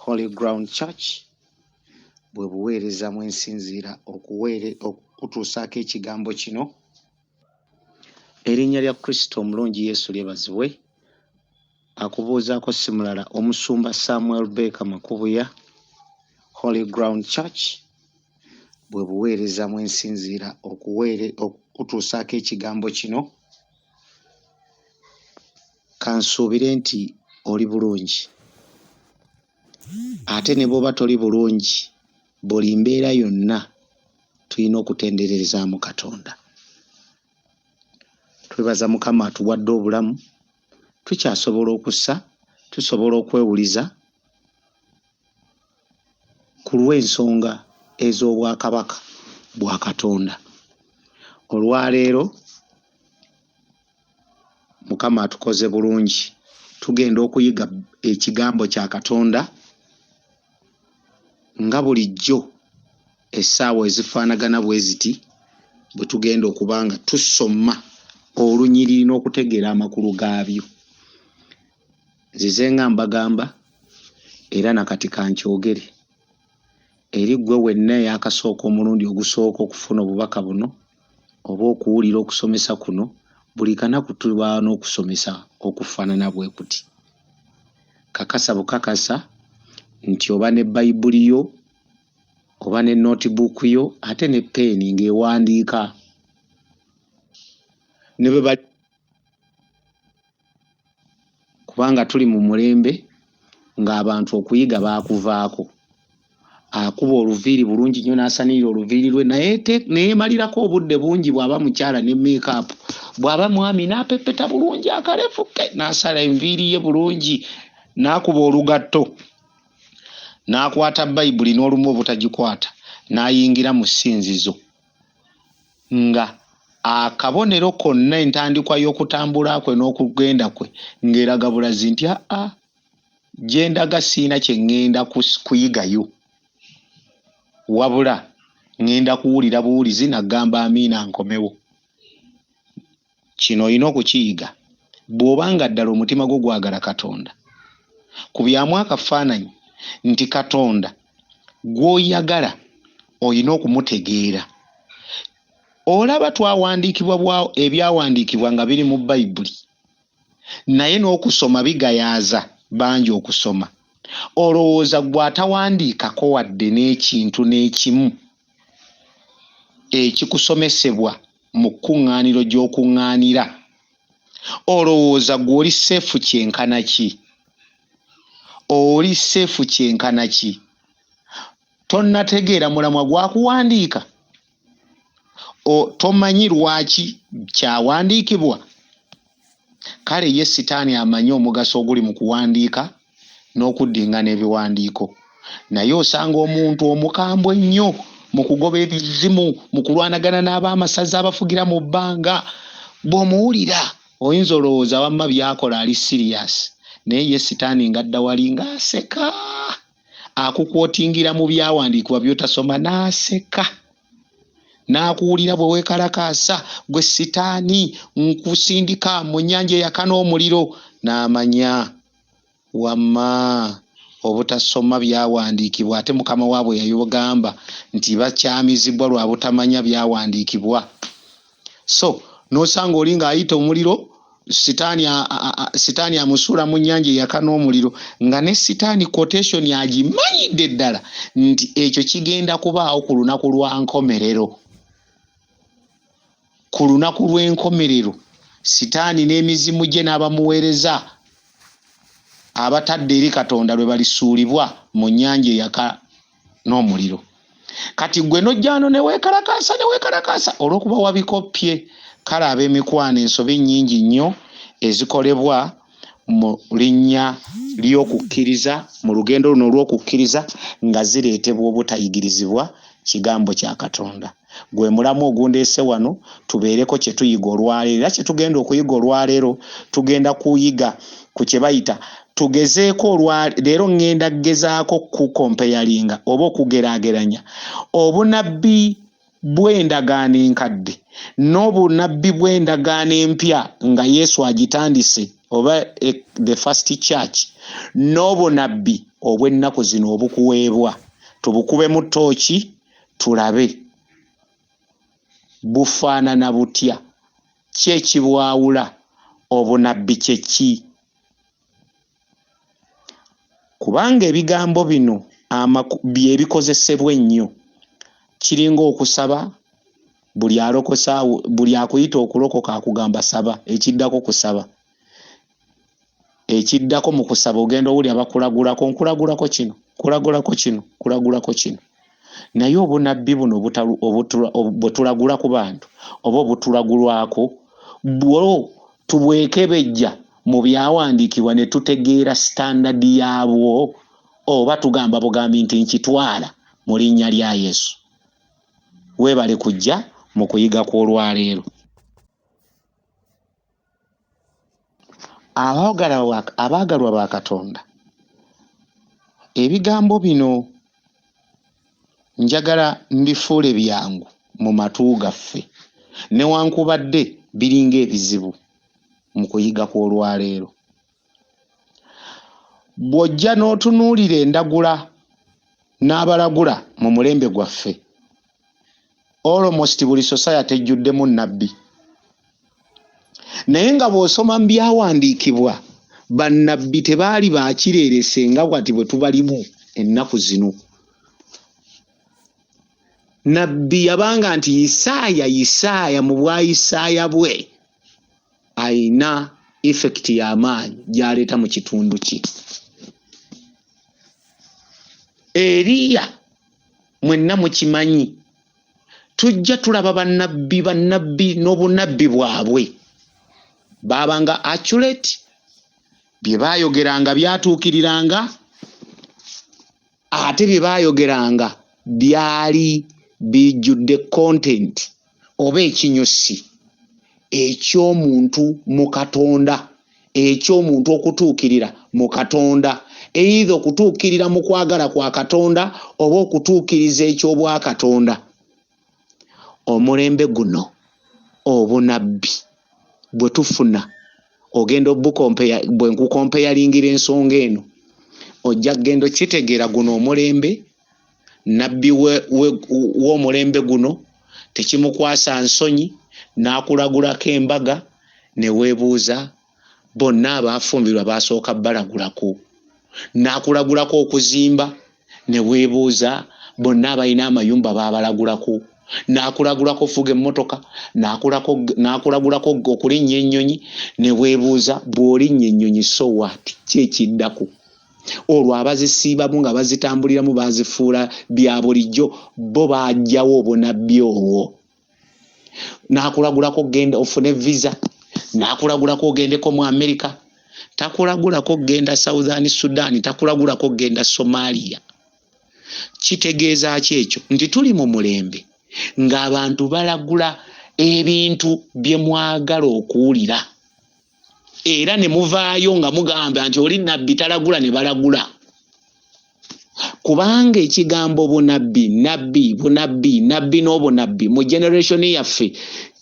Holy Ground Church bwe buweereza mwe nsinziira okutuusaako ekigambo kino. Erinnya lya Kristo omulungi Yesu lyebazibwe. Akubuuzaako si mulala omusumba Samuel Baker Makubuya. Holy Ground Church bwe buweereza mwe nsinziira okutuusaako ekigambo kino. Kansuubire nti oli bulungi. Ate ne bw'oba toli bulungi, buli mbeera yonna tulina okutendererezaamu Katonda. Twebaza Mukama atuwadde obulamu, tukyasobola okussa, tusobola okwewuliza ku lw'ensonga ez'obwakabaka bwa Katonda. Olwaleero Mukama atukoze bulungi, tugenda okuyiga ekigambo kya Katonda nga bulijjo essaawa ezifaanagana bwe ziti bwe tugenda okuba nga tusoma olunyiriri n'okutegeera amakulu gaabyo. Nzize nga mbagamba era nakati kankyogere eri ggwe wenna eyakasooka omulundi ogusooka okufuna obubaka buno oba okuwulira okusomesa kuno, buli kanaku tulwana n'okusomesa okufaanana bwe kuti. Kakasa bukakasa nti oba ne Bayibuli yo oba ne notebook yo ate ne peeni ng'ewandiika ne bwe bali, kubanga tuli mu mulembe ng'abantu okuyiga baakuvaako. Akuba oluviiri bulungi nnyo n'asanirira oluviiri lwe naye neyemalirako obudde bungi bw'aba mukyala ne make-up, bw'aba mwami n'apepeta bulungi akalefuke n'asala enviiri ye bulungi n'akuba olugatto n'akwata Bayibuli n'olumu obutagikwata n'ayingira mu ssinzizo nga akabonero konna entandikwa y'okutambula kwe n'okugenda kwe ng'eraga bulazi nti gye ndaga siina kye ŋŋenda kuyigayo, wabula ŋŋenda kuwulira buwulizi nagamba amiina nkomewo. Kino olina okukiyiga bw'oba nga ddala omutima gwo gwagala Katonda. Kubyamu akafaananyi nti Katonda gw'oyagala olina okumutegeera. Olaba twawandiikibwa ebyawandiikibwa nga biri mu Bayibuli, naye n'okusoma bigayaaza bangi okusoma. Olowooza gwe atawandiikako wadde n'ekintu n'ekimu ekikusomesebwa mu kkuŋŋaaniro gy'okuŋŋaanira, olowooza gwe oli seefu kyenkana ki? Oli seefu kyenkana ki? Tonnategeera mulamwa gwakuwandiika? Tomanyi lwaki kyawandiikibwa? Kale ye Sitaani amanyi omugaso oguli mu kuwandiika n'okuddingana ebiwandiiko. Naye osanga omuntu omukambwe ennyo mu kugoba ebizimu, mu kulwanagana n'abaamasaza abafugira mu bbanga. Bw'omuwulira oyinza olowooza wamma byakola ali siriyasi, naye ye Sitaani ng'adda wali ng'aseka, akukwotingira mu byawandiikibwa by'otasoma n'aseka, n'akuwulira bwe weekalakaasa, gwe Sitaani nkusindika mu nnyanja eyaka n'omuliro, n'amanya wamma obutasoma byawandiikibwa. Ate Mukama waabwe yayogamba nti bakyamizibwa lwa butamanya byawandiikibwa. So n'osanga oli ng'ayita omuliro, Sitaani amusuula mu nnyanja eyaka n'omuliro, nga ne Sitaani quotation agimanyidde ddala nti ekyo kigenda kubaawo ku lunaku lwa nkomerero. Ku lunaku lw'enkomerero Sitaani n'emizimu gye n'abamuweereza abatadde eri Katonda lwe balisuulibwa mu nnyanja eyaka n'omuliro. Kati gwe nojjaano ne weekalakaasa olw'okuba wabikoppye. Kale ab'emikwano ensobi nnyingi nnyo ezikolebwa mu linnya ly'okukkiriza, mu lugendo luno olw'okukkiriza, nga zireetebwa obutayigirizibwa kigambo kya Katonda. Gwe mulamu ogundeese wano tubeereko kye tuyiga olwaleero. Era kye tugenda okuyiga olwaleero, tugenda kuyiga ku kye bayita, tugezeeko olwaleero ŋŋenda kugezaako kukompeyalinga oba okugeraageranya obunabbi bw'endagaano enkadde n'obunabbi bw'endagaano empya nga Yesu agitandise oba the first church n'obunabbi obw'ennaku zino obukuweebwa tubukubemu ttooki tulabe bufaanana butya, ki ekibwawula, obunabbi kye ki? Kubanga ebigambo bino bye bikozesebwa ennyo, kiringa okusaba. Buli akuyita okulokoka akugamba saba, ekiddako kusaba. Ekiddako mu kusaba ogenda owulira bakulagulako, nkulagulako kino, kulagulako kino, kulagulako kino. Naye obunabbi buno bwe tulagula ku bantu oba obutulagulwako bwo tubwekebejja mu byawandiikibwa ne tutegeera standard yaabwo, oba tugamba bugambi nti nkitwala mu linnya lya Yesu. Weebale kujja mu kuyiga kw'olwaleero. Abaagalwa ba Katonda, ebigambo bino njagala mbifuule byangu mu matu gaffe, newankubadde biringa ebizibu mu kuyiga kw'olwaleero. Bw'ojja n'otunuulira endagula n'abalagula mu mulembe gwaffe, almost buli society ejjuddemu nnabbi. Naye nga bw'osoma mu byawandiikibwa, bannabbi tebaali bakireerese nga bwati bwe tubalimu ennaku zino. Nabbi yabanga nti Isaaya mu bwa Isaaya bwe ayina effect y'amaanyi gy'aleeta mu kitundu kye. Eriya mwenna mukimanyi, tujja tulaba bannabbi n'obunabbi bwabwe baabanga accurate, bye baayogeranga byatuukiriranga, ate bye baayogeranga byali bijjudde content oba ekinyusi eky'omuntu mu Katonda, eky'omuntu okutuukirira mu Katonda, either okutuukirira mu kwagala kwa Katonda oba okutuukiriza eky'obwakatonda. Omulembe guno obunabbi bwe tufuna, ogenda bwe nkukompeyalingira ensonga eno, ojja kgenda okitegeera guno omulembe, nabbi w'omulembe guno tekimukwasa nsonyi, n'akulagulako embaga ne weebuuza bonna abaafumbirwa baasooka balagulako, n'akulagulako okuzimba ne weebuuza bonna abalina amayumba baabalagulako, n'akulagulako ofuga emmotoka, n'akulagulako okulinnya ennyonyi ne weebuuza bw'olinnya ennyonyi so what, ki ekiddako? Olwo abazisiibamu nga bazitambuliramu bazifuula bya bulijjo, bo baajjawo obunabbi obwo. N'akulagulako genda ofune visa, n'akulagulako ogendeko mu America, takulagulako genda Southern Sudan, takulagulako genda Somalia. Kitegeeza ki ekyo? Nti tuli mu mulembe ng'abantu balagula ebintu bye mwagala okuwulira, era ne muvaayo nga mugamba nti oli nabbi talagula ne balagula. Kubanga ekigambo bunabbi, nabbi n'obunabbi mu generation yaffe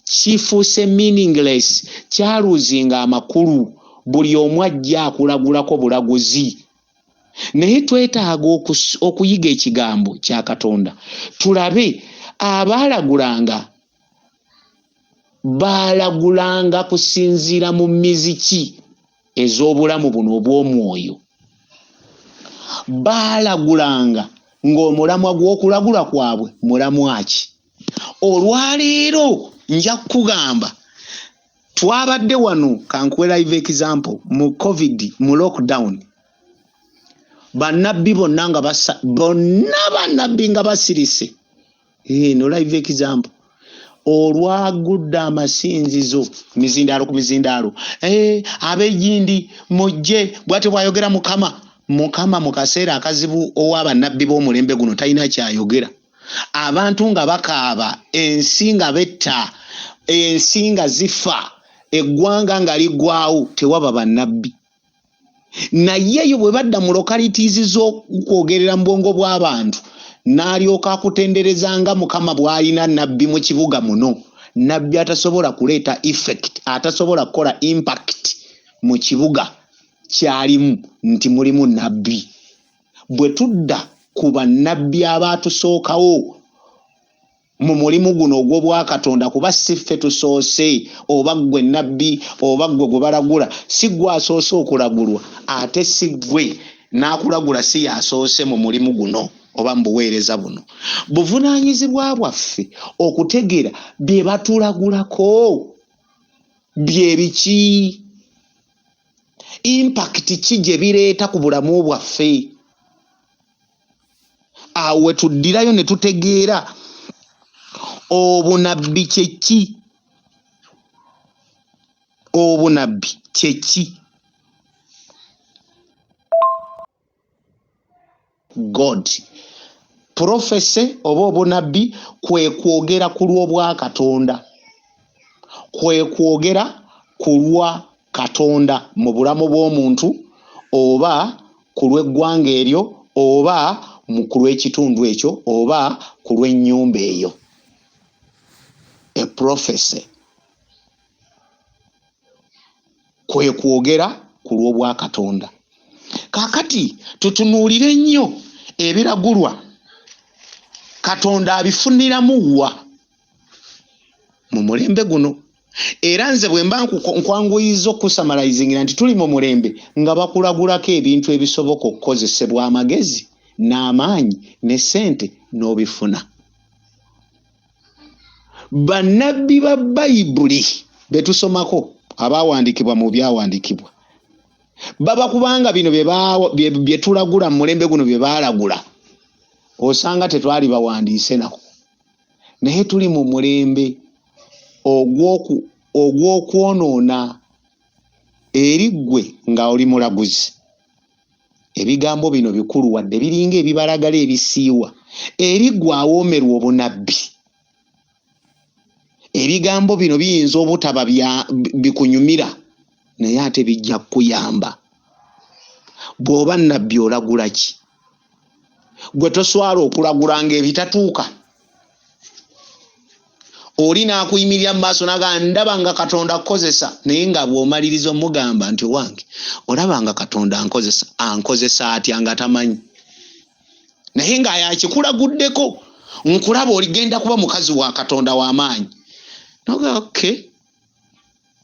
kifuuse meaningless, kyaluuzinga amakulu, buli omu ajja akulagulako bulaguzi. Naye twetaaga okuyiga ekigambo kya Katonda, tulabe baalagulanga kusinziira mu miziki ez'obulamu buno obw'omwoyo. Baalagulanga ng'omulamwa gw'okulagula kwabwe mulamwa ki? Olwaleero nja kugamba, twabadde wano, kankuwe live example, mu COVID, mu lockdown, bannabbi bonna bannabbi nga basirise. No live example, olwagudde amasinzizo mizindaalo ku mizindaalo, ab'Ejjindi mujje, bw'atyo bw'ayogera Mukama mu kaseera akazibu ow'abannabbi b'omulembe guno talina kyayogera. Abantu nga bakaaba, ensi nga betta, ensi nga zifa, eggwanga nga liggwawo, tewaba bannabbi. Naye yo bwe badda mu localities z'okwogerera mu bwongo bw'abantu, n'alyoka akutenderezanga Mukama bw'alina nabbi mu kibuga muno, nabbi atasobola kuleeta effect, atasobola kukola impact mu kibuga kyalimu nti mulimu nabbi. Bwe tudda ku bannabbi abaatusookawo mu mulimu guno ogw'obwakatonda, kuba si ffe tusoose, oba ggwe nabbi oba ggwe gwe balagula, si ggwe asoose okulagulwa, ate si ggwe n'akulagula si yasoose mu mulimu guno oba mu buweereza buno. Buvunaanyizibwa bwaffe okutegeera bye batulagulako bye biki, impact ki gye bireeta ku bulamu bwaffe. Awo we tuddirayo ne tutegeera obunabbi kye ki. Obunabbi kye ki? God. Prophecy oba obunabbi kwe kwogera ku lw'obwa Katonda, kwe kwogera ku lwa Katonda mu bulamu bw'omuntu oba ku lw'eggwanga eryo oba ku lw'ekitundu ekyo oba ku lw'ennyumba eyo. A prophecy kwe kwogera ku lw'obwa Katonda. Kaakati tutunuulire nnyo ebiragulwa Katonda abifuniramu wa mu mulembe guno. Era nze bwe mba nkwanguyiza okusamalayizingira nti tuli mu mulembe nga bakulagulako ebintu ebisoboka okukozesebwa amagezi n'amaanyi ne ssente n'obifuna. Bannabbi ba Bayibuli be tusomako abaawandiikibwa mu byawandiikibwa baba kubanga bino bye tulagula mu mulembe guno bye baalagula osanga tetwali bawandiise nako, naye tuli mu mulembe ogw'okwonoona eri ggwe nga oli mulaguzi. Ebigambo bino bikulu wadde biringa ebibalagala ebisiiwa eri ggwe awoomerwa obunabbi. Ebigambo bino biyinza obutaba bikunyumira naye ate bijja kukuyamba. Bw'oba nnabbi olagula ki? Gwe toswala okulagulanga ebitatuuka. Oli n'akuyimirira mu maaso n'agamba ndaba nga Katonda akozesa, naye nga bw'omaliriza omugamba nti owange olaba nga Katonda ankozesa atya nga tamanyi, naye nga yakikulaguddeko, nkulaba oligenda kuba mukazi wa Katonda w'amaanyi. Noga okay,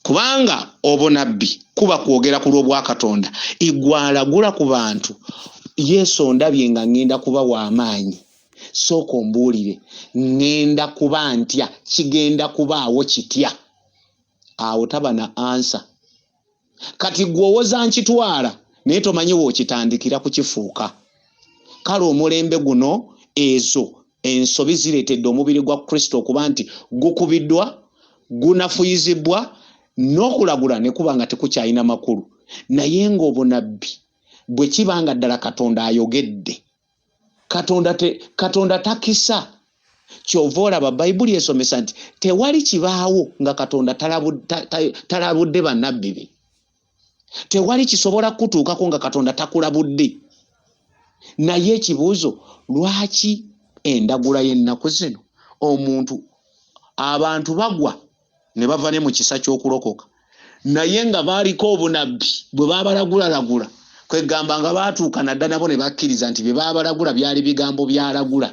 kubanga obunabbi kuba kwogera ku lw'obwa Katonda. Igwalagula ku bantu Yesu ndabye nga ngenda kuba w'amaanyi, sooka ombuulire ngenda kuba ntya, kigenda kubaawo kitya. Awo taba na ansa. Kati gwowoza nkitwala naye tomanyi wookitandikira kukifuuka. Kale omulembe guno ezo ensobi zireetedde omubiri gwa Kristo okuba nti gukubiddwa, gunafuyizibwa, n'okulagula ne kuba nga tekukyalina makulu. Naye ng'obunabbi bwe kibanga ddala Katonda ayogedde, Katonda takisa. Kyova olaba Bayibuli esomesa nti tewali kibaawo nga Katonda talabudde bannabbi be. Tewali kisobola kutuukako nga Katonda takulabudde. Naye ekibuuzo, lwaki endagula y'ennaku zino abantu bagwa ne bava ne mu kisa ky'okulokoka, naye nga baaliko obunabbi bwe baabalagula kwegamba nga baatuuka nadda nabo ne bakkiriza nti bye baabalagula byali bigambo byalagula,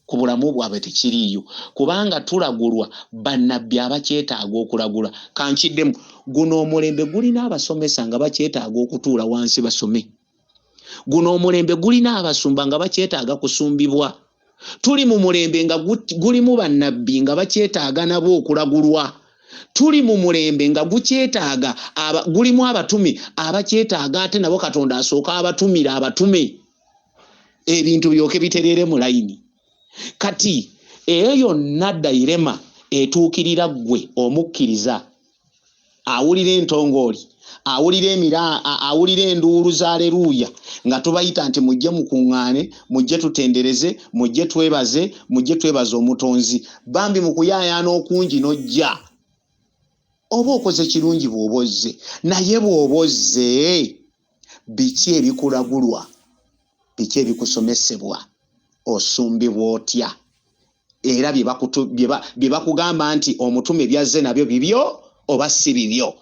ku bulamu bwabwe tekiriiyo. Kubanga tulagulwa bannabbi abakyetaaga okulagula. Kankiddemu, guno omulembe gulina abasomesa nga bakyetaaga okutuula wansi basome. Guno omulembe gulina abasumba nga bakyetaaga kusumbibwa. Tuli mu mulembe nga gulimu bannabbi nga bakyetaaga nabo okulagulwa. Tuli mu mulembe nga gukyetaaga gulimu abatumi abakyetaaga ate nabo Katonda asooka abatumira abatume, ebintu byoke bitereere mu layini. Kati eyo yonna dayirema etuukirira ggwe omukkiriza, awulira entongooli, awulira enduulu za aleluuya nga tubayita nti mujje mukuŋŋaane, mujje tutendereze, mujje twebaze omutonzi, bambi mu kuyaayaana okungi n'ojja. Oba okoze kirungi bw'oba ozze, naye bw'oba ozze biki ebikulagulwa, biki ebikusomesebwa, osumbibwa otya? Era bye bakugamba nti omutume byazze nabyo bibyo oba si bibyo.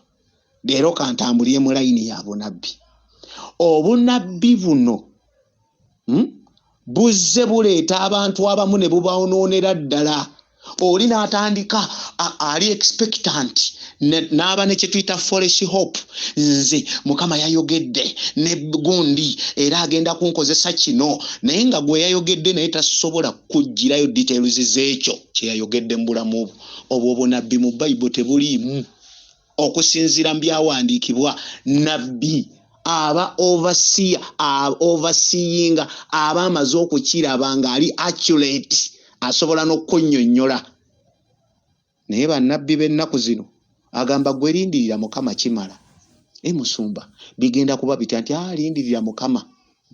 leero kantambulire mu layini ya bunabbi. Obunabbi buno buzze buleeta abantu abamu ne bubawonoonera ddala. Oli n'atandika ali expectant n'aba ne kye tuyita foolish hope. Nze Mukama yayogedde ne gundi era agenda kunkozesa kino, naye nga gwe yayogedde naye tasobola kujjirayo details z'ekyo kye yayogedde mu bulamu obwo. Obunabbi mu Bayibuli tebuliimu. Okusinziira mu byawandiikibwa, nabbi aba overseeing aba amaze okukiraba nga ali accurate, asobola n'okkonnyonnyola. Naye bannabbi b'ennaku zino agamba gwe lindirira Mukama kimala. Musumba bigenda kuba bitya nti lindirira Mukama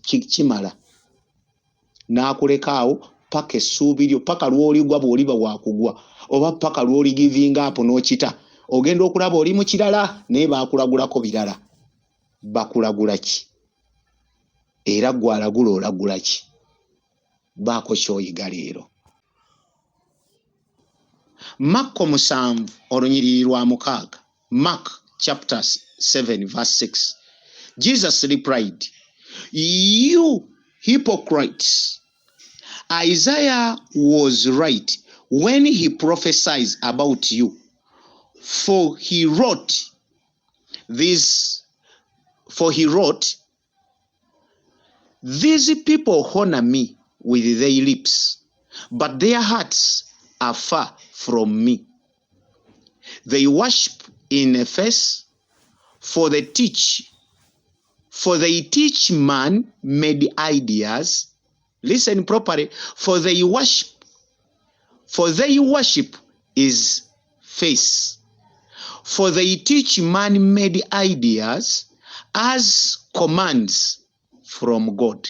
kimala. N'akulekaawo paka essuubi lyo, paka lw'oligwa bw'oliba wakugwa, oba paka lw'oli giving up n'okita. Ogenda okulaba oli mu kirala naye baakulagulako birala. Bakulagula ki? Era gwalagula olagula ki? Baako kyoyiga leero. Marko 7 olunyiriri lwa 6. Mark chapter 7 verse 6. Jesus replied, "You hypocrites, Isaiah was right when he prophesied about you, for he wrote, these people honor me with their lips, but their hearts are far from me. They worship in a face, for they teach man-made ideas." Listen properly. For they worship is face. For they teach man-made ideas as commands from God.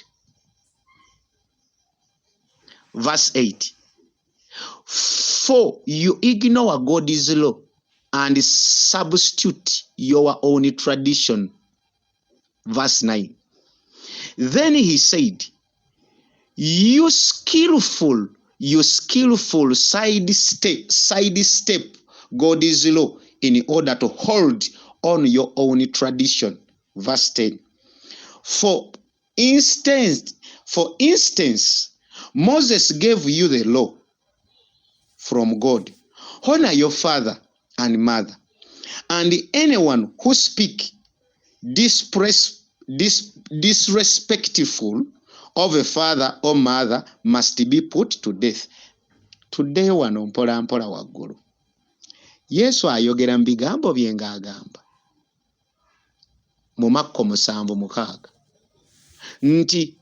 Verse 8. For you ignore God's law and substitute your own tradition. Verse 9. Then he said, You skillful sidestep God's law in order to hold on your own tradition. Verse 10. For instance, Moses gave you the law from God. Honor your father and mother, and anyone who speaks disrespectful of a father or mother must be put to death. Today wano mpola mpola waggulu Yesu ayogera mu bigambo bye ng'agamba mu Makko 7:6 nti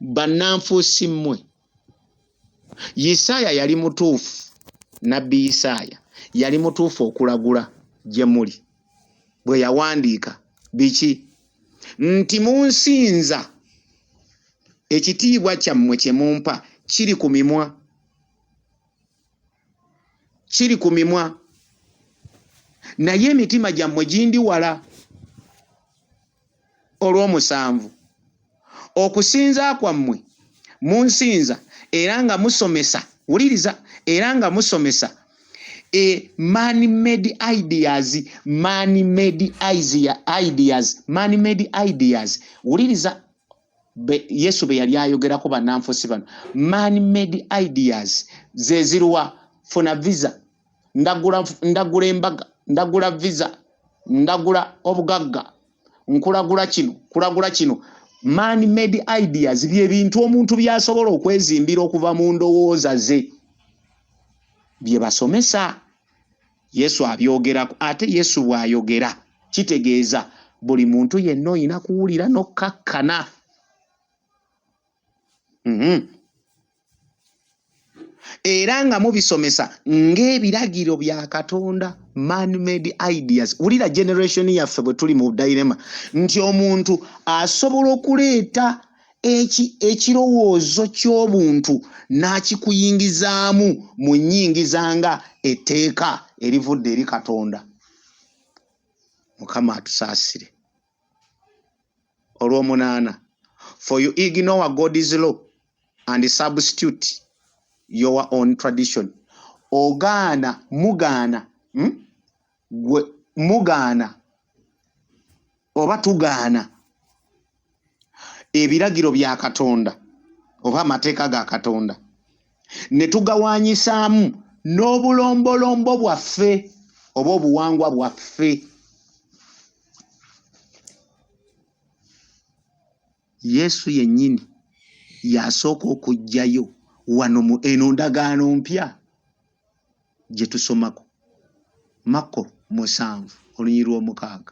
bannanfuusi mmwe. Isaaya yali mutuufu, nabbi Isaaya yali mutuufu okulagula gye muli bwe yawandiika biki nti munsinza, ekitiibwa kyammwe kye mumpa kiri ku mimwa, naye emitima gyammwe gindi wala. Olw'omusanvu, okusinza kwammwe munsinza era nga musomesa, wuliriza, era nga musomesa man-made ideas. Wuliriza Yesu be yali ayogerako bannanfuusi bano. Man-made ideas ze ziruwa? Funa visa, ndagula embaga, ndagula visa, ndagula obugagga, nkulagula kino. Man-made ideas bye bintu omuntu byasobola okwezimbira okuva mu ndowooza ze, bye basomesa. Yesu abyogerako. Ate Yesu bw'ayogera kitegeeza buli muntu yenna oyina kuwulira n'okkakkana. Era nga mubisomesa ng'ebiragiro bya Katonda. Man-made ideas. Wulira generation yaffe bwe tuli mu dilemma nti omuntu asobola okuleeta ekirowoozo ky'obuntu n'akikuyingizaamu mu nnyingiza nga etteeka erivudde eri Katonda. Mukama atusaasire. Olw'omunaana. For you ignore God's law and substitute your own tradition. Mugaana oba tugaana ebiragiro bya Katonda oba amateeka ga Katonda ne tugawaanyisaamu n'obulombolombo bwaffe oba obuwangwa bwaffe. Yesu yennyini yasooka okujjayo wano eno ndagaano mpya gye tusomako Makko 7:6.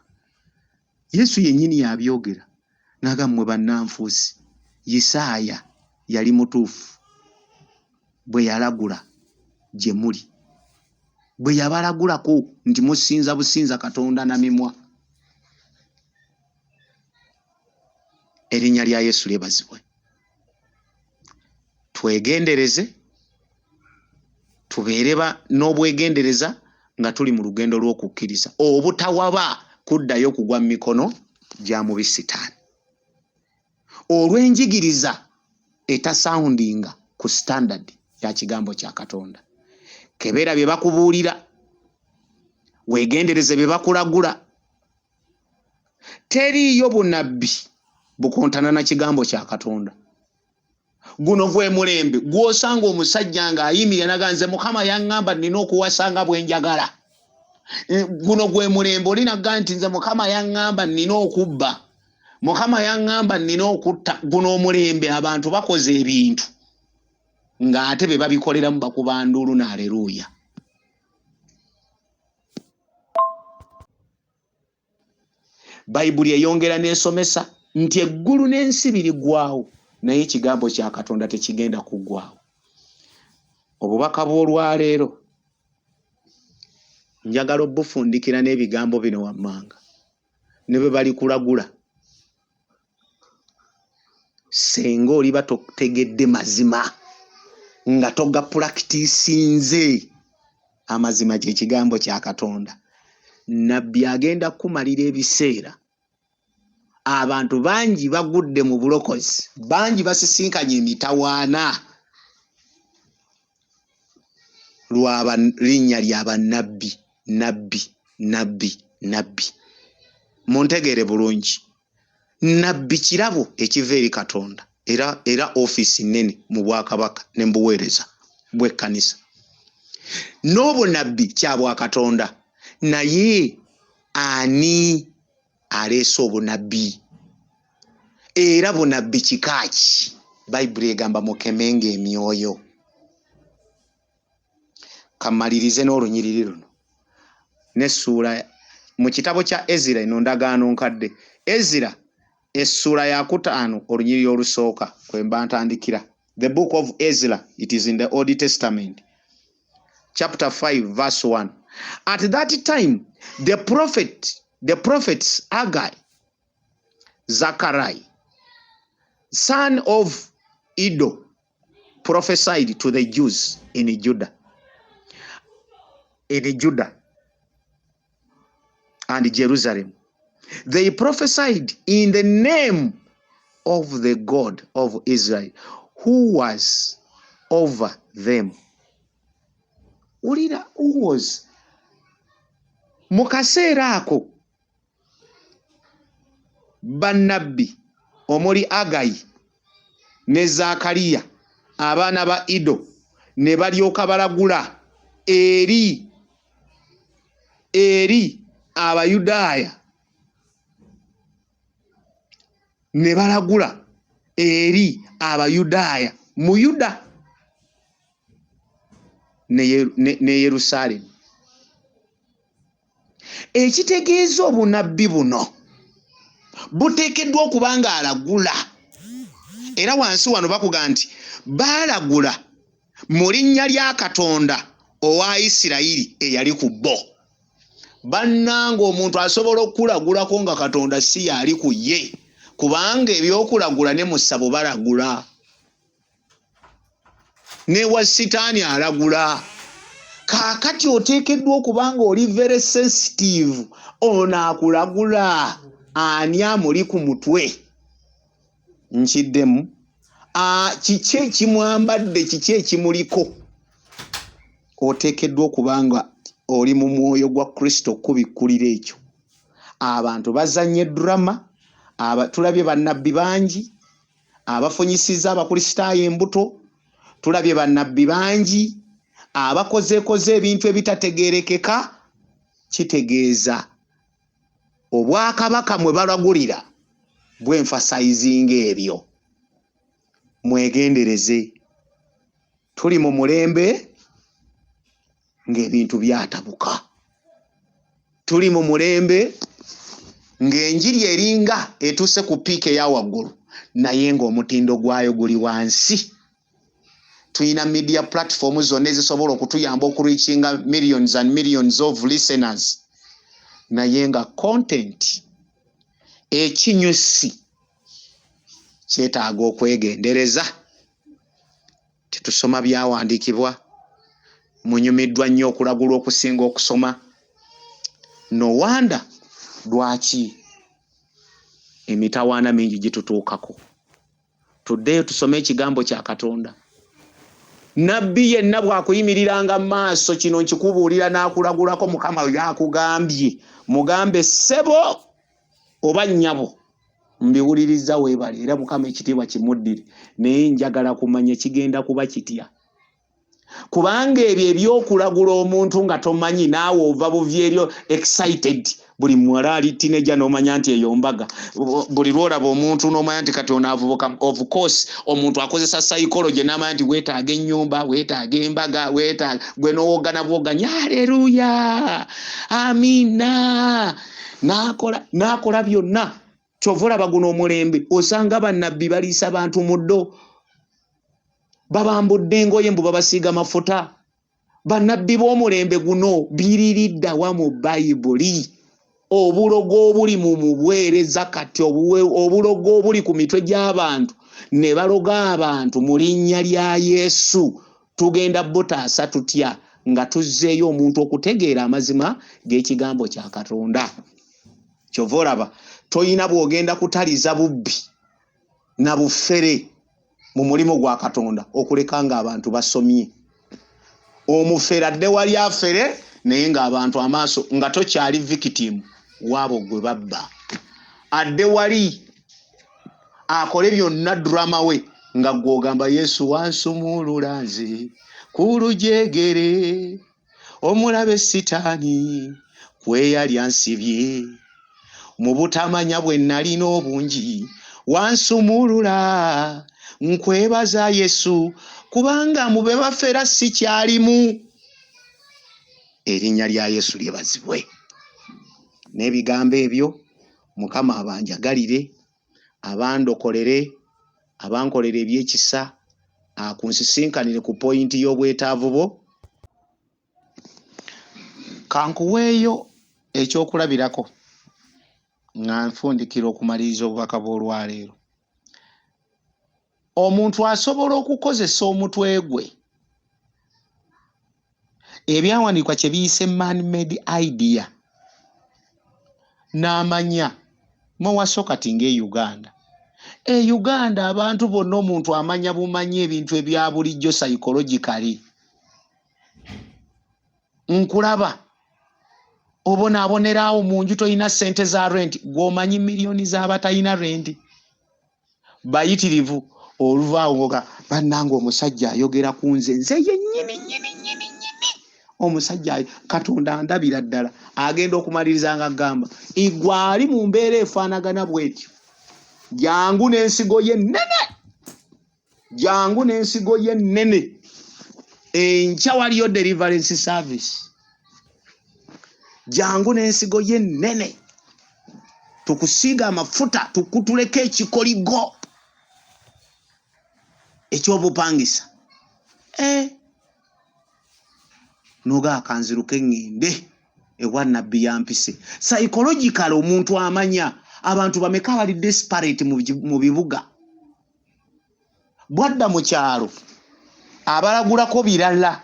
Yesu yennyini yabyogera n'agammwe bannanfuusi. Isaaya yali mutuufu bwe yalagula gye muli, bwe yabalagulako nti musinza businza Katonda na mimwa. Erinnya lya Yesu lyebazibwe. Twegendereze, tubeere n'obwegendereza nga tuli mu lugendo lw'okukkiriza, obutawaba kuddayo kugwa mu mikono gya mubi Sitaani. Olw'enjigiriza etasoundinga ku standard ya kigambo kya Katonda. Kebera bye bakubuulira, weegendereze bye bakulagula. Teriiyo bunabbi bukontana na kigambo kya Katonda. Guno gwe mulembe gw'osanga omusajja ng'ayimirira naganze Mukama yaŋŋamba nina okuwasanga bwe njagala. Guno gwe mulembe olinaga nti nze Mukama yaŋŋamba nina okubba, Mukama yaŋŋamba nina okutta. Guno omulembe abantu bakoze ebintu ng'ate be babikoleramu bakuba nduulu n'aleluuya. Bayibuli eyongera n'esomesa nti eggulu n'ensi biriggwaawo naye ekigambo kya Katonda tekigenda kuggwaawo. Obubaka bw'olwaleero njagala obufundikira n'ebigambo bino wammanga ne bwe bali kulagula. Senga oliba totegedde mazima nga toga practicinze amazima kye kigambo kya Katonda, nabbi agenda kumalira ebiseera. Abantu bangi bagudde mu bulokozi, bangi basisinkanye emitawaana lwa linnya lya bannabbi. Nabbi muntegeere bulungi, nabbi kirabo ekiva eri Katonda era ofiisi nnene mu bwakabaka ne mu buweereza bw'ekkanisa. N'obunabbi kya bwa Katonda, naye ani aleese obunabbi? Era bunabbi kika ki? Bayibuli egamba mukemenga emyoyo. Kamalirize n'olunyiriri luno n'essuula mu kitabo kya Ezira, eno ndagaano nkadde. Ezira essuula ya 5 olunyiriri olusooka kwe mba ntandikira. The book of Ezra, it is in the Old Testament, chapter 5 verse 1. At that time the prophets Haggai, Zachariah, son of Iddo, prophesied to the Jews in Judah and Jerusalem. They prophesied in the name of the God of Israel, who was over them. Ulira, who was? Mu kaseera ako bannabbi omuli Haggai ne Zakariya abaana ba Iddo ne balyoka balagula eri Abayudaaya, ne balagula eri Abayudaaya mu Yuda ne Yerusaalemi. Ekitegeeza obunabbi buno buteekeddwa okuba nga alagula. Era wansi wano bakuga nti baalagula mu linnya lya Katonda owa Isirayiri eyali ku bo. Bannanga omuntu asobola okulagulako nga Katonda si yali ku ye, kubanga ebyokulagula ne mu ssabo balagula, ne wa Sitaani alagula. Kaakati oteekeddwa okuba nga oli very sensitive. Ono akulagula, ani amuli ku mutwe? Nkiddemu kiki ekimwambadde, kiki ekimuliko? Oteekeddwa okuba nga oli mu mwoyo gwa Kristo okubikkulira ekyo. abantu bazanye drama, tulabye bannabbi bangi abafunyisiza abakristaayo embuto, tulabye bannabbi bangi abakozeekoze ebintu ebitategeerekeka. Kitegeeza obwakabaka mwe balagulira bw'emfasayizinga ebyo. Mwegendereze, tuli mu mulembe ng'ebintu byatabuka, tuli mu mulembe ng'enjiri eringa etuuse ku piika eya waggulu naye ng'omutindo gwayo guli wansi. Tuyina media platform zonna ezisobola okutuyamba okureachinga millions and millions of listeners, naye nga content ekinyusi kyetaaga okwegendereza. Tetusoma byawandiikibwa, munyumiddwa nnyo okulagula okusinga okusoma. No wonder lwaki emitawaana mingi gitutuukako. Tuddeyo tusome ekigambo kya Katonda. Nabbi yenna bw'akuyimiriranga mu maaso kino nkikubuulira n'akulagulako Mukama byakugambye, mugambe ssebo oba nnyabo mbiwuliriza weebale era Mukama ekitiibwa kimuddire, naye njagala kumanya kigenda kuba kitya. Kubanga ebyo ebyokulagula omuntu nga tomanyi naawe ova buvi eryo excited. Buli muwala ali teenager n'omanya nti eyo mbaga. Buli lwolaba omuntu n'omanya nti kati ono avubuka. Of course omuntu akozesa psychology n'amanya nti weetaaga ennyumba, weetaaga embaga, gwe n'owogana bwoganya haleluya amina, n'akola byonna. Kyova olaba guno omulembe osanga bannabbi baliisa bantu muddo, babambudde engoye mbu babasiiga mafuta. Bannabbi b'omulembe guno biriridde wa mu Bayibuli. Obulogo obuli mu muweereza kati obulogo obuli ku mitwe gy'abantu ne baloga abantu mu linnya lya Yesu, tugenda butaasa tutya nga tuzzeeyo omuntu okutegeera amazima g'ekigambo kya Katonda. Kyova olaba toyina bw'ogenda kutaliza bubbi na bufere mu mulimo gwa Katonda okuleka ng'abantu basomye. Omufere adde wali afere naye ng'abantu amaaso nga tokyali victim waabo gwe babba. Adde wali akole byonna drama we nga gw'ogamba Yesu wansumulula nze ku lujegere, omulabe sitaani kweyali ansibye, mu butamanya bwe nalina obungi wansumulula, nkwebaza Yesu kubanga mu be bafera sikyalimu. Erinnya lya Yesu lyebazibwe. N'ebigambo ebyo Mukama abanjagalire, abandokolere, abankolere ebyekisa, akunsisinkanire ku pointi y'obwetaavu bo. Kankuweeyo ekyokulabirako nga nfundikira okumaliriza obubaka bw'olwaleero. Omuntu asobola okukozesa omutwe gwe ebyawandiikwa kye biyise man-made idea n'amanya muwaso kati ng'e-Uganda. E-Uganda abantu bonna omuntu amanya bumanyi ebintu ebya bulijjo psychologically. Nkulaba obonaabonerawo mu nju toyina ssente za rent, gw'omanyi miliyoni z'abatalina rent. Bayitirivu oluvaawo ngoga bannanga omusajja ayogera ku nze yennyini. Omusajja Katonda ndabira ddala agenda okumaliriza nga agamba igwali mu mbeera efaanagana bw'etyo. Jangu n'ensigo ye nnene, enkya waliyo deliverance service. Jangu n'ensigo ye nnene, tukusiiga amafuta, tukutuleka ekikoligo eky'obupangisa. Noga akanziruke ngende ewa nabbi yampise. Psychological omuntu amanya abantu bameka bali desperate mu bibuga. Bwadda mu kyalo abalagulako birala,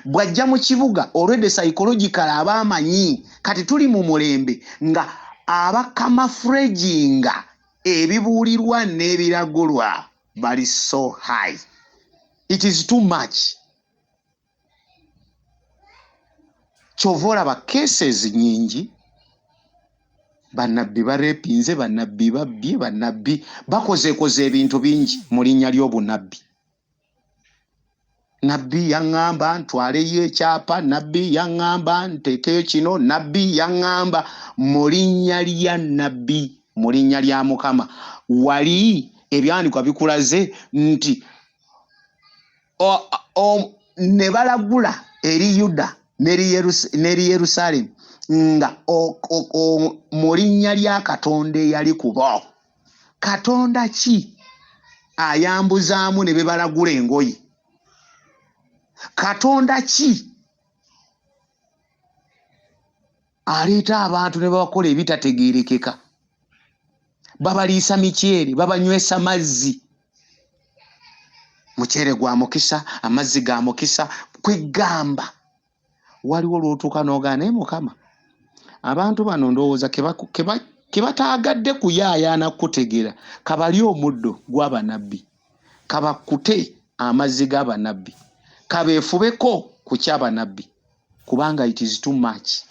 bwajja mu kibuga already psychological abamanyi kati tuli mu mulembe nga abakamafrejinga ebibuulirwa n'ebiragulwa bali so high. It is too much. Kyova olaba cases nyingi bannabbi barepinze, bannabbi babbye, bannabbi bakozeekoze ebintu bingi mu linnya ly'obunabbi. Nabbi yaŋŋamba ntwaleyo ekyapa, nabbi yaŋŋamba nteekeyo kino, nabbi yaŋŋamba mu linnya lya nabbi, mu linnya lya Mukama. Wali ebyandikwa bikulaze nti ne balagula eri Yuda n'eri Yerusaalemi nga mu linnya lya Katonda eyali kubo. Katonda ki ayambuzaamu ne bebalagula engoye? Katonda ki aleeta abantu ne babakola ebitategeerekeka? Babaliisa miceere, babanywesa mazzi. Muceere gwa mukisa, amazzi ga mukisa. Kwegamba waliwo lw'otuuka n'ogaana naye Mukama, abantu bano ndowooza ke bataagadde kuyaayaana kutegeera, kabali omuddo gw'abanabbi, kabakute amazzi g'abanabbi, kabeefubeko ku ky'abanabbi, kubanga it is too much.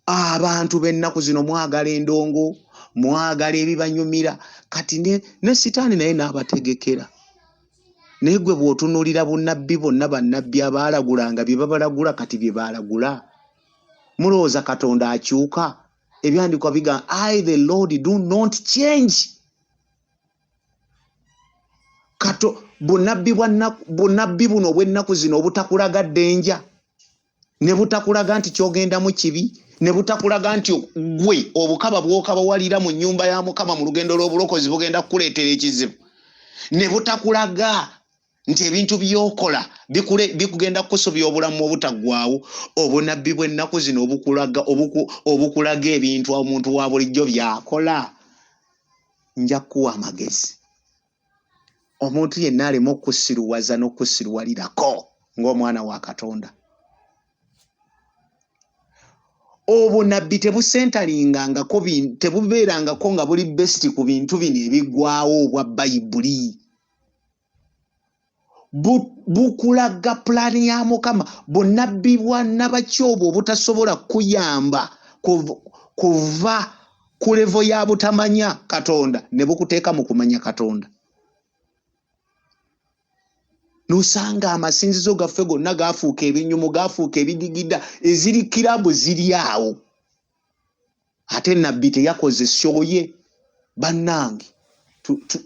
Abantu b'ennaku zino mwagala endongo, mwagala ebibanyumira, kati ne Sitaani naye n'abategekera. Naye gwe bw'otunuulira bunnabbi bonna bannabbi abaalagulanga bye babalagula kati bye baalagula, mulowooza Katonda akyuka? Ebyandikwa bigamba I the Lord do not change. Bunnabbi buno obw'ennaku zino obutakulaga ddenja, ne butakulaga nti ky'ogendamu kibi, ne butakulaga nti gwe obukaba bw'okabawalira mu nnyumba ya Mukama mu lugendo lw'obulokozi bugenda kukuleetera ekizibu, ne butakulaga nti ebintu by'okola bikugenda kukusobya obulamu obutaggwaawo. Obunnabbi bw'ennaku zino obukulaga ebintu omuntu wa bulijjo by'akola. Nja kuwa amagezi omuntu yenna alema okusiruwaza n'okusiruwalirako ng'omwana wa Katonda. Obunabbi tebusentalingangako, tebubeerangako nga buli besiti ku bintu bino ebiggwawo obwa Bayibuli. Bukulaga pulaani ya Mukama. Bunnabbi bwa Nnabakyobo obutasobola kuyamba kuva ku levo ya butamanya Katonda ne bukuteeka mu kumanya Katonda. Nosanga amasinzizo gaffe gonna gaafuuka ebinyumu, gaafuuka ebidigida, eziri kirabu ziri awo. Ate nabbi teyakoze syoye. Bannange,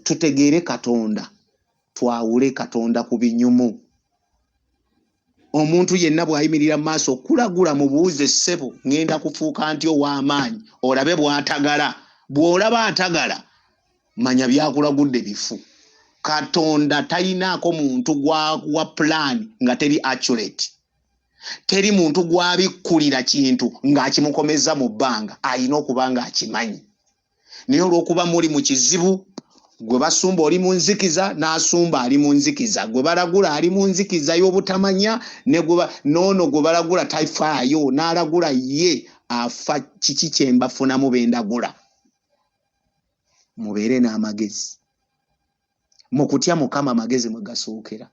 tutegeere Katonda, twawule Katonda ku binyumu. Omuntu yenna bw'ayimirira mu maaso okulagula mubuuze ssebo ngenda kufuuka ntyo ow'amaanyi, olabe bw'atagala. Bw'olaba atagala, manya byakulagudde bifu. Katonda talinaako muntu gwa plan nga teri accurate. Teri muntu gwabikkulira kintu ng'akimukomeza mu bbanga, alina okuba ng'akimanyi. Naye olw'okuba muli mu kizibu, gwe basumba oli mu nzikiza, n'asumba ali mu nzikiza, gwe balagula ali mu nzikiza y'obutamanya, ne noono gwe balagula tafaayo, n'alagula ye afa. Kiki kye mbafunamu bendagula? Mubeere n'amagezi. Mu kutya Mukama amagezi mwe gasookera.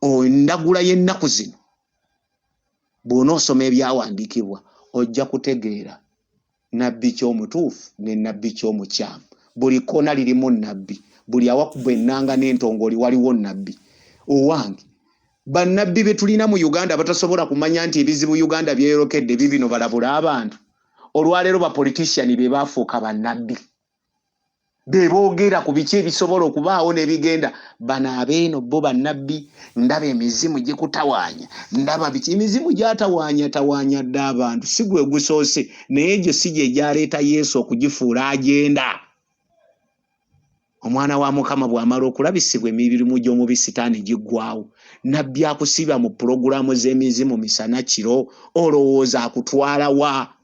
Endagula y'ennaku zino bw'onoosoma ebyawandiikibwa ojja kutegeera nabbi ky'omutuufu ne nabbi ky'omukyamu. Buli koona lirimu nabbi, buli awakuba ennanga n'entongoli waliwo nabbi. Owange, bannabbi be tulina mu Uganda batasobola kumanya nti ebizibu Uganda byeyolekedde bibino balabula abantu. Olwaleero bapolitician be baafuuka bannabbi. Be boogera ku biki ebisobola okubaawo n'ebigenda. Bano abeeno bo bannabbi. Ndaba emizimu gikutawaanya, ndaba biki. Emizimu gyatawaanya dda abantu, si gwe gusoose, naye egyo si gye gyaleeta Yesu okugifuula agenda. Omwana wa Mukama bw'amala okulabisibwa emirimu gy'omubi Sitaani giggwaawo, nabbi akusiba mu pulogulaamu z'emizimu misana kiro, olowooza akutwala wa?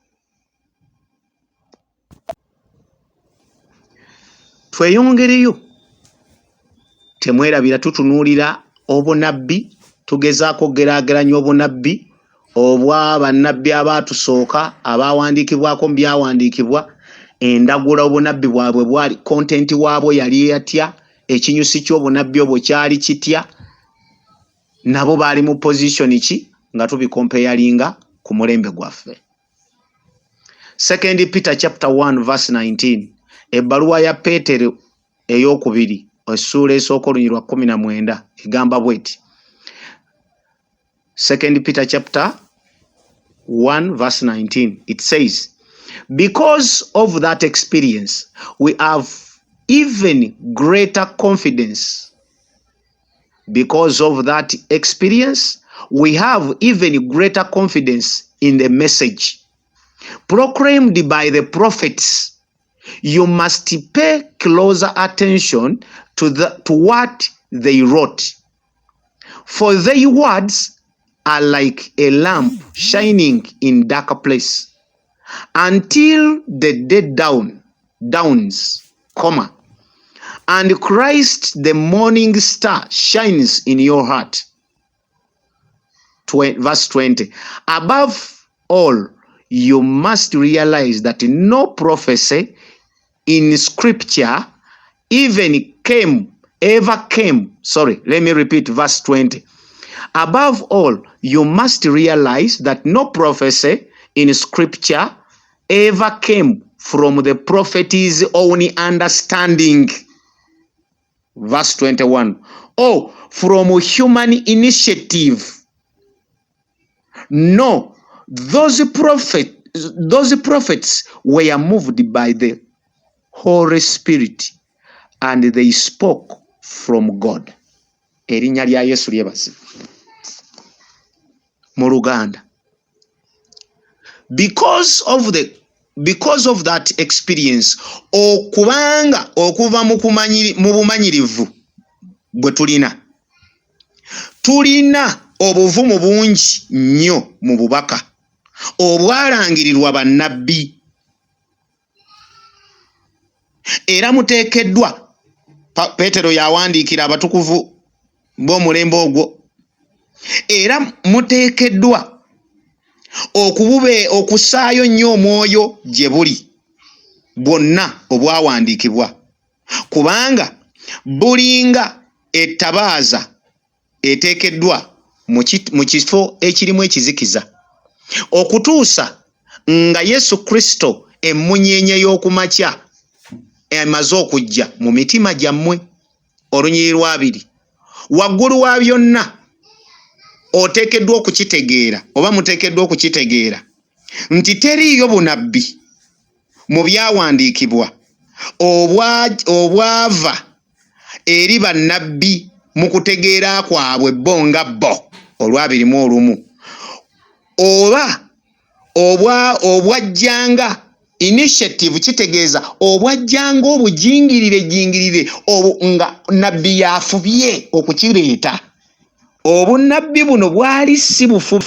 Tweyongereyo, temwerabira tutunuulira obunabbi, tugezaako okugeraageranya obunabbi obwa bannabbi abaatusooka abaawandiikibwako mu byawandiikibwa, endagula obunabbi bwabwe bwali, kontenti waabwe yali yatya, ekinyusi ky'obunabbi obwo kyali kitya, nabo baali mu position ki, nga tubikompeyalinga ku mulembe gwaffe. 2 Peter chapter 1 verse 19. Ebbaluwa ya Petero ey'okubiri essula esooka olunyiriri lwa 19 egamba bw'eti. 2 Peter chapter 1 verse 19. It says, because of that experience, we have even greater confidence. Because of that experience, we have even greater confidence in the message proclaimed by the prophets. You must pay closer attention to what they wrote, for their words are like a lamp shining in dark place until the day dawns, and Christ the morning star shines in your heart. Verse 20. Above all, you must realize that no prophecy in scripture ever came. Let me repeat verse 20. Above all, you must realize that no prophecy in scripture ever came from the prophet's own understanding. Verse 21. Or from human initiative. No, those prophets were moved by the Holy Spirit and they spoke from God. Erinnya lya Yesu lyebase. Mu Luganda. Because of that experience, okubanga okuva mu bumanyirivu bwe tulina obuvumu bungi nnyo mu bubaka obwalangirirwa bannabbi, era muteekeddwa, Peetero yawandiikira abatukuvu b'omulembe ogwo, era muteekeddwa okusaayo nnyo omwoyo gye buli bwonna obwawandiikibwa, kubanga bulinga ettabaaza eteekeddwa mu kifo ekirimu ekizikiza okutuusa nga Yesu Kristo emmunyeenye y'okumakya emaze okujja mu mitima gyammwe. Olunyiriri lwa 2. Waggulu wa byonna oteekeddwa okukitegeera oba muteekeddwa okukitegeera nti teriiyo bunabbi mu byawandiikibwa obwava eri bannabbi mu kutegeera kwabwe bo nga bo olwabirimu oba obwajjanga initiative, kitegeeza obwajjanga obujingirire nga nabbi yafubye okukireeta. Obunnabbi buno bwali si bufu